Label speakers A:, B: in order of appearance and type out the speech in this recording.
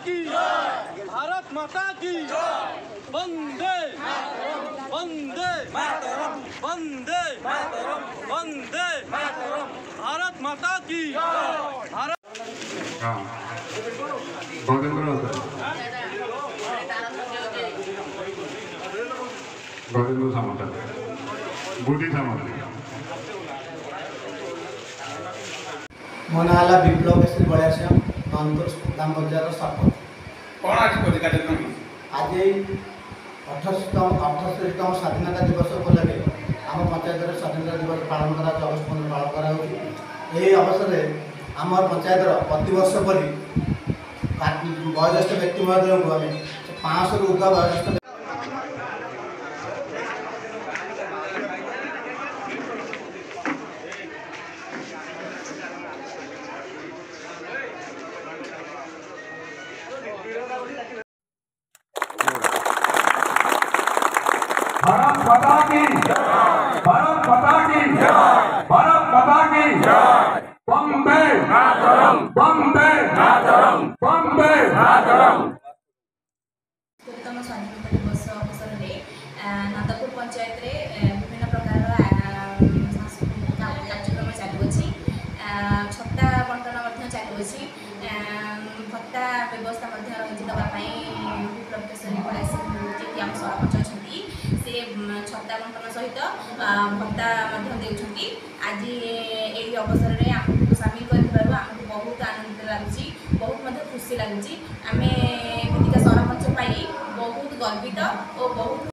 A: की भारत माता की वंदे वंदे वंदे वंदे भारत माता की भारत।
B: गजेंद्र सामंत बुद्धि सामंत
C: मो ना है विप्लव केसरी बलियासिंह नंदपुर ग्राम पंचायत सरपंच।
D: कौन आज कार्यक्रम
C: आज 78तम स्वाधीनता दिवस उपलक्षे आम पंचायत स्वाधीनता दिवस पालन कर अगस्ट 15 पालन कर अवसर में आम पंचायत प्रतिवर्ष पर वयोज्येष्ठ व्यक्ति महोदय को आम 500 ऊर्ध वयोज्येष्ठ
E: भारत माता की भारत माता की भारत माता की वंदे मातरम वंदे मातरम वंदे मातरम।
F: स्वाधीनता दिवस अवसर में नंदपुर पंचायत रे विभिन्न प्रकार सांस्कृतिक कार्यक्रम चलुअछि। छत्ता बंटन चलुअछि। भत्ता व्यवस्था रही विप्लव केसरी बलियासिंह जी आम सरपंच अच्छी से छत्ता बंटन सहित भत्ता देउछंती। आज यही अवसर में आमको सामिल कर आमको बहुत आनंदित लगुच बहुत खुशी लगुच। आम सरपंच पाई बहुत गर्वित।